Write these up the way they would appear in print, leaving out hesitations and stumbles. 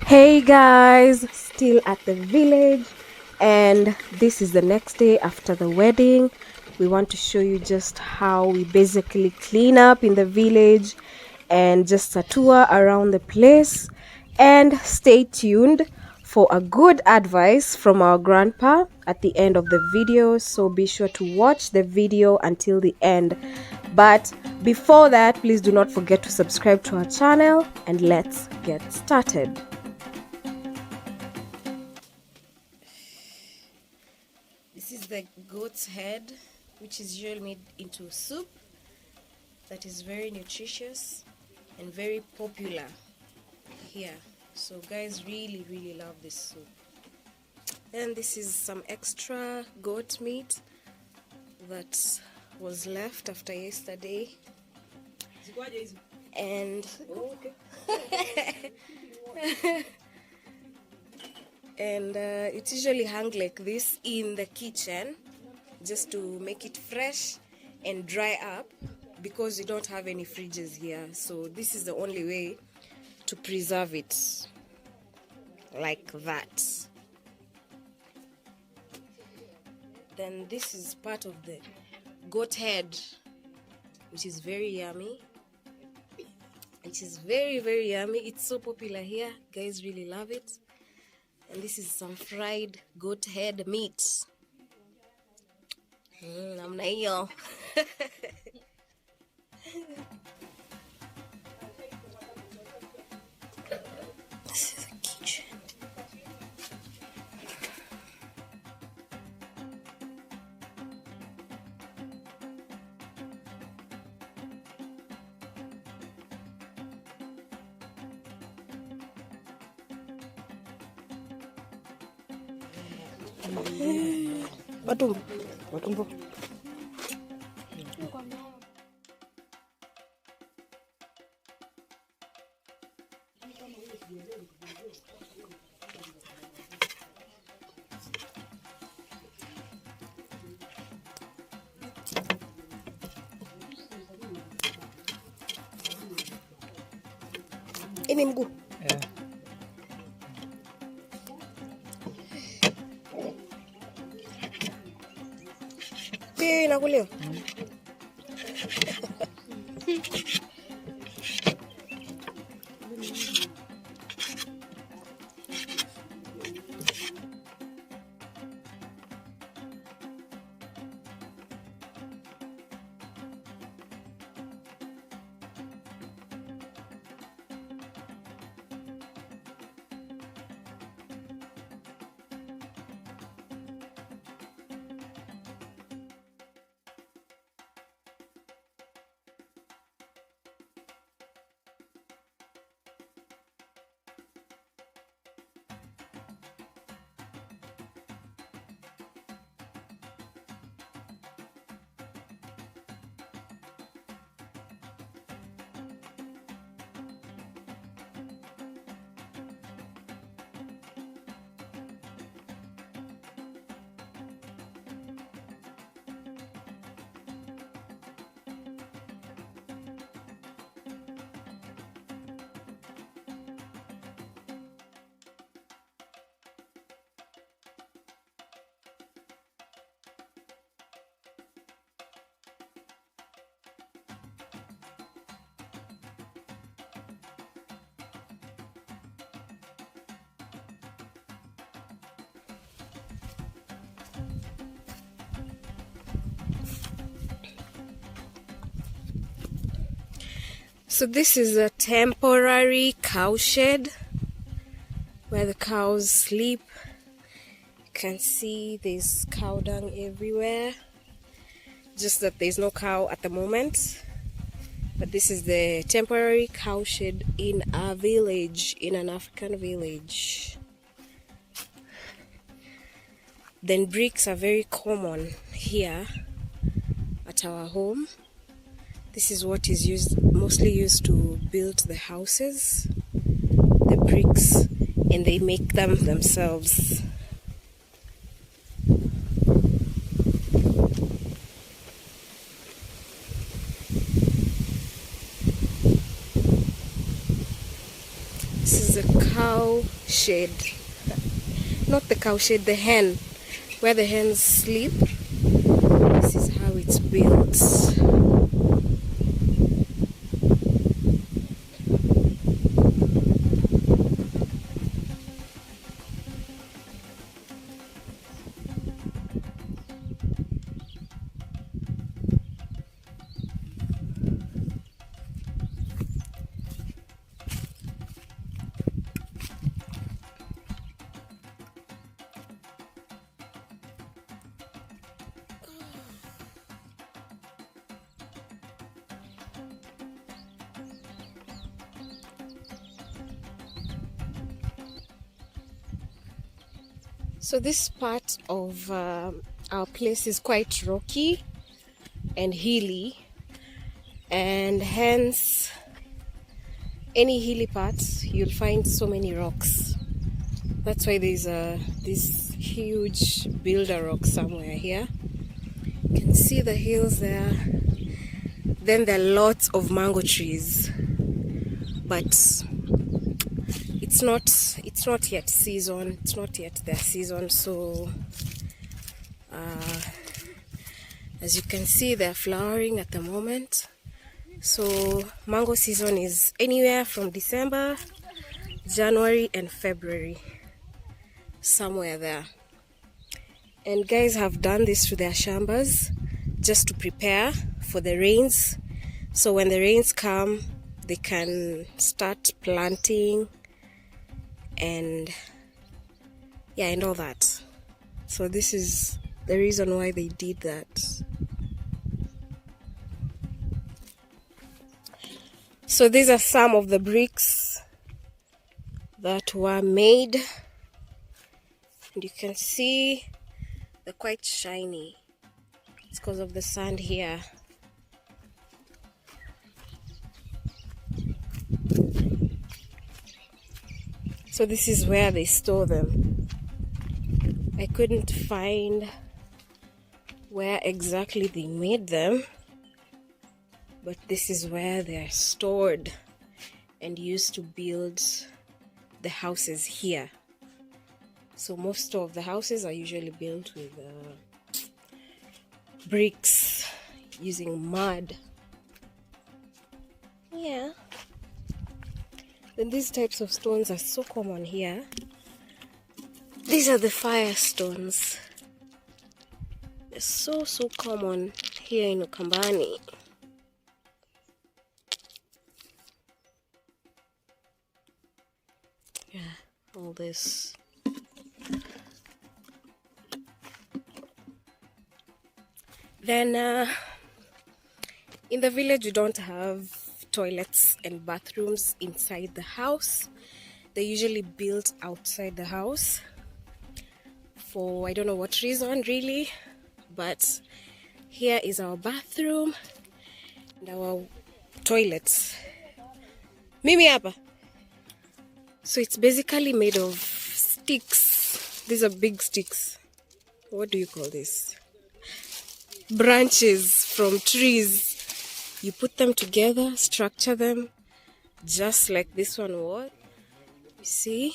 Hey guys, still at the village, and this is the next day after the wedding. We want to show you just how we basically clean up in the village and just a tour around the place. And stay tuned for a good advice from our grandpa at the end of the video, so be sure to watch the video until the end. But before that, please do not forget to subscribe to our channel, and let's get started. This is the goat's head, which is usually made into soup that is very nutritious and very popular here. So guys really love this soup. Then this is some extra goat meat that was left after yesterday. And and it's usually hung like this in the kitchen just to make it fresh and dry up, because we don't have any fridges here, so this is the only way to preserve it, like that. Then this is part of the goat head, which is very yummy. It is very yummy. It's so popular here, guys really love it. And this is some fried goat head meat. Namna hiyo. This is the kitchen. Matumbo. Ini mguu. Pia inakuliwa. So this is a temporary cow shed where the cows sleep. You can see there's cow dung everywhere, just that there's no cow at the moment. But this is the temporary cow shed in a village, in an African village. Then bricks are very common here at our home. This is what is mostly used to build the houses, the bricks, and they make them themselves. This is a cow shed. Not the cow shed, the hen. Where the hens sleep. This is how it's built. So this part of our place is quite rocky and hilly, and hence any hilly parts you'll find so many rocks. That's why there's this huge builder rock somewhere here. You can see the hills there. Then there are lots of mango trees, but it's not yet season. It's not yet their season. So as you can see, they're flowering at the moment. So mango season is anywhere from December, January and February, somewhere there. And guys have done this to their shambas just to prepare for the rains. So when the rains come, they can start planting and all that. So this is the reason why they did that. So these are some of the bricks that were made, and you can see they're quite shiny. It's because of the sand here. So this is where they store them. I couldn't find where exactly they made them, but this is where they're stored and used to build the houses here. So most of the houses are usually built with bricks using mud. Yeah. Then these types of stones are so common here. These are the fire stones. They're so common here in Ukambani. Yeah, all this. Then in the village we don't have toilets and bathrooms inside the house. They're usually built outside the house for I don't know what reason really, but here is our bathroom and our toilets. Mimi hapa. So it's basically made of sticks. These are big sticks. What do you call this? Branches from trees. You put them together, structure them just like this one was. You see?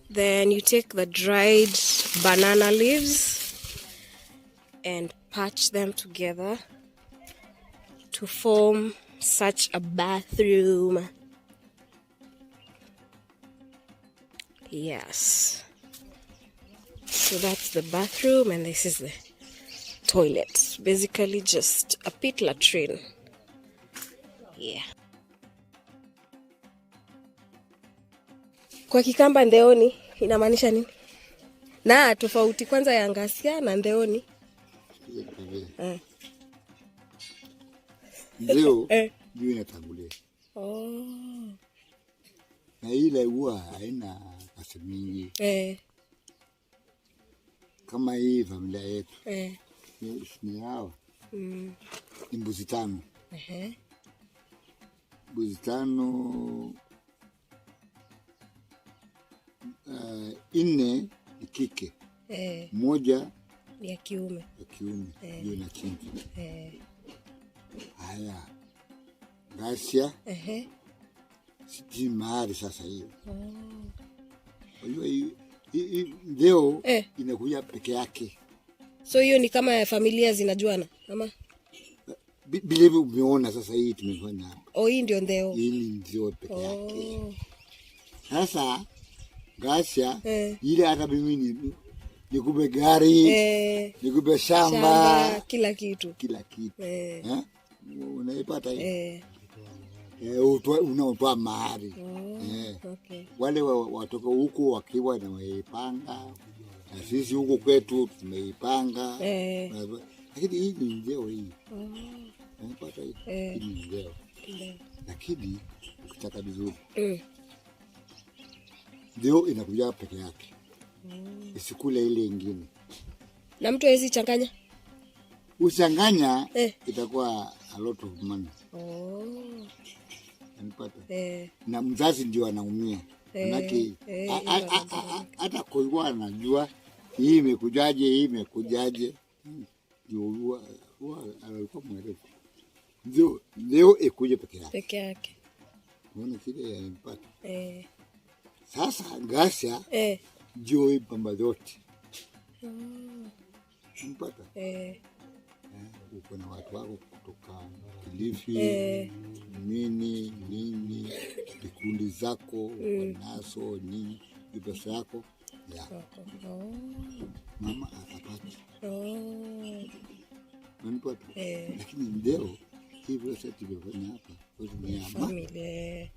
Then you take the dried banana leaves and patch them together to form such a bathroom. Yes. So that's the bathroom and this is the toilet. Basically just a pit latrine. Yeah. Kwa Kikamba ndeoni inamaanisha nini? Na tofauti kwanza ya ngasia na ndeoni. Leo juu inatangulia. Na ile huwa haina pesa mingi. Kama hii familia yetu. Ni hawa. Ni mbuzi tano. Mbuzi tano. 4 ni kike. Moja ya kiume. Ndio na chinja. Haya. Ghasia. Sijui mahali sasa hiyo. Unajua hii leo inakuja peke yake. So hiyo ni kama familia zinajuana ama? Bila umeona sasa hii tumefanya hapa. Hii ndio ndeo. Hii ndio peke yake. Sasa Ghasia ile hata mimi nikupe gari, nikupe shamba, kila kitu. Unaipata hiyo? Unaotoa mahari. Okay. Wale watoka huko wakiwa na waipanga, na sisi huko kwetu tumeipanga. Lakini hii ni ndeo hii. Unaipata hii? Hii ni ndeo. Lakini ukitaka vizuri. Ndio inakuja peke yake. Isikule ile nyingine. Na mtu hawezi changanya? Uchanganya itakuwa a lot of money. Unapata? Na mzazi ndio anaumia. Manake hata kwa anajua hii imekujaje. Ndio alikuwa mwerevu. Ndio leo ikuje peke yake. Unaona kile yanipata. Sasa Ghasia ndio pamba zote. Unapata? Uko na watu wako kutoka Kilifi, nini, vikundi zako, wanaso, nini, pesa yako ya. Mama atapata. Unapata? Lakini ndio hivyo sasa tumefanya hapa. Ni familia.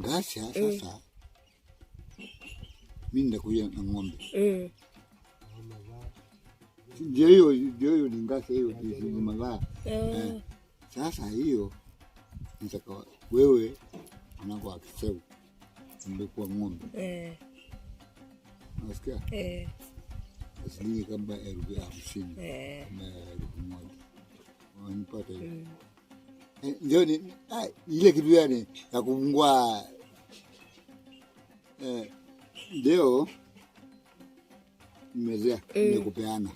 Ghasia sasa mimi ndakuja na ng'ombe. Ndio hiyo ni Ghasia hiyo ni mazaa. Sasa hiyo nitaka wewe unako akiseu ndikuwa ng'ombe. Unasikia? Asili kama 50,000. Na 1,000. Unapata hiyo. Ndio ni ile kitu yani ya kufungua ndio nimezea nimekupeana.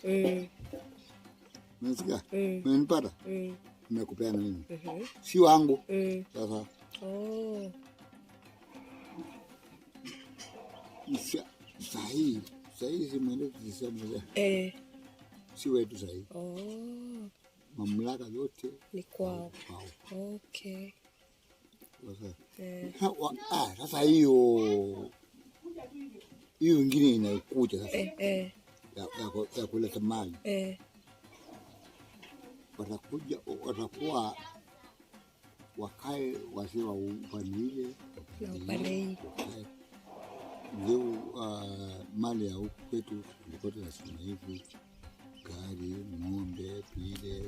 Unasikia? Unanipata? Nimekupeana mimi. Si wangu. Sasa. Sahi si mwende tuseme. Si wetu sahi. Mamlaka yote ni kwao. Okay. Sasa hiyo ingine inakuja sasa. Ya kuleta mali. Watakuwa wakae wasiwa upande ile. Ndio mali ya huku kwetu tulikote nasema hivi. Gari, ng'ombe, pile.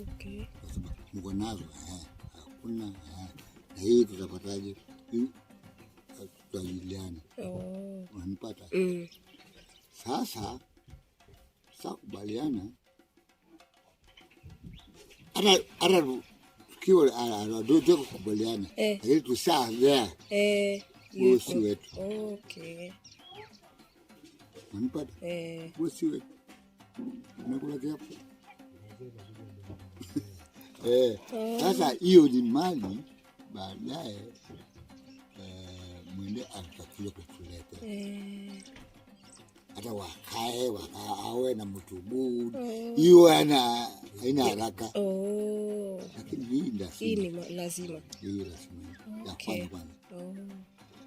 Okay. Sasa mko nazo hakuna na hii tutapataje? Tutajiliana. Unanipata? Sasa kubaliana hata tukiwa ndio kukubaliana. Lakini tushaanza. Bosi wetu. Okay. Unanipata? Bosi wetu. Unakula kiapo. Sasa hiyo ni mali baadaye mwende atakiwa kutulete. Hata wakae awe na mtubu. Hiyo haina haraka. Lakini hii ni lazima. Hii lazima. Ya kwanza.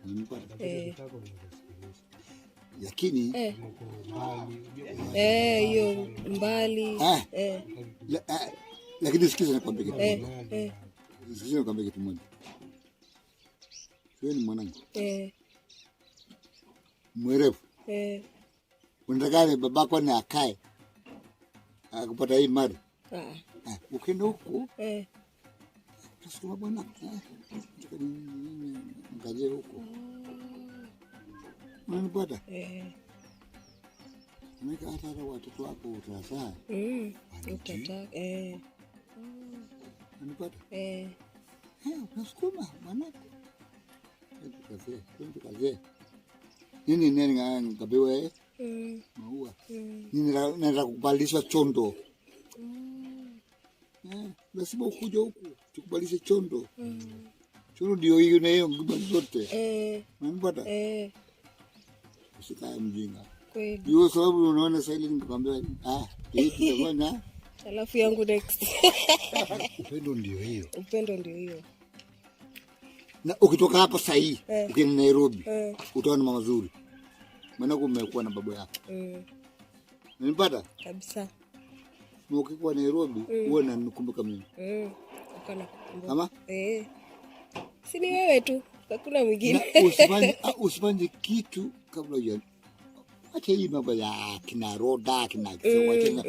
Unanipata? Lakini hiyo mbali lakini sikiza nakwambia kitu moja. Sikiza nakwambia kitu moja. Wewe ni mwanangu. Mwerevu. Unataka babako na akae akupata hii mali. Ukienda huko tasema bwana ngaje huko. Unanipata? Unaweka hata watoto wako utazaa. Utataka. Unanipata? Unasukuma manako. Tukaze. Nini ngabewe? Maua. Nini nataka kubadilisha chondo. Lazima ukuja huku tukubalishe chondo. Chondo ndio hiyo na hiyo ngoma zote. Unanipata? Usikae mjinga. Kweli. Ndio sababu unaona sasa ile nikwambia hii tutafanya. Alafu yangu next. Upendo ndio hiyo. Upendo ndio hiyo. Na ukitoka hapa sasa hii, ukienda Nairobi, utaona mama mazuri. Maana kumekuwa na baba yako. Unanipata? Kabisa. Na ukikuwa Nairobi, uwe na nikumbuka mimi. Ukana kukumbuka. Kama? Si ni wewe tu, hakuna mwingine. Usifanye kitu kabla ya. Acha hii mambo ya kina roda, kina kiwa.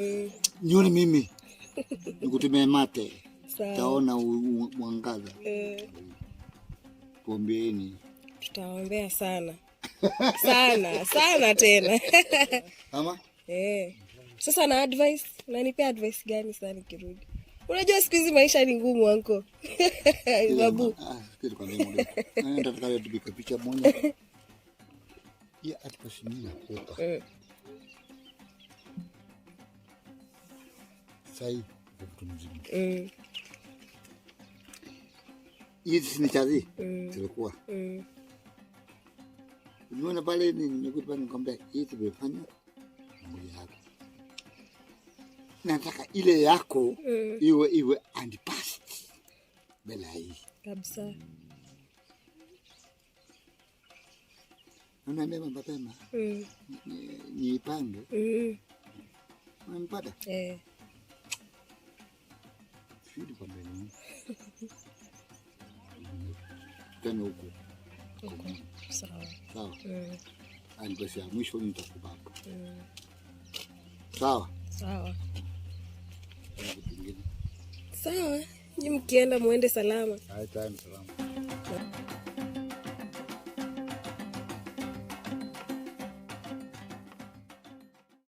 Nione mimi. Nikutumie mate. Taona mwangaza. Tuombeeni. Tutaombea sana. Sana tena. Kama? Sasa na advice, unanipea advice gani sana nikirudi? Unajua siku hizi maisha ni ngumu anko. Babu. Kitu kama hiyo. Nataka tupige picha moja. Ya atupashimia hapa. Sai mtu mzima. Hizi ni chazi. Tulikuwa. Unaona pale nimekupa nikwambia hii tumefanya moja yako. Nataka ile yako iwe unpast. Bila hii. Kabisa. Unaambia mapema. Niipange. Unanipata? Sidi kwa mbele. Tena huko. Sawa. Sawa. Basi ya mwisho nitakupa hapo. Sawa. Sawa. Ni mkienda muende salama. Salama.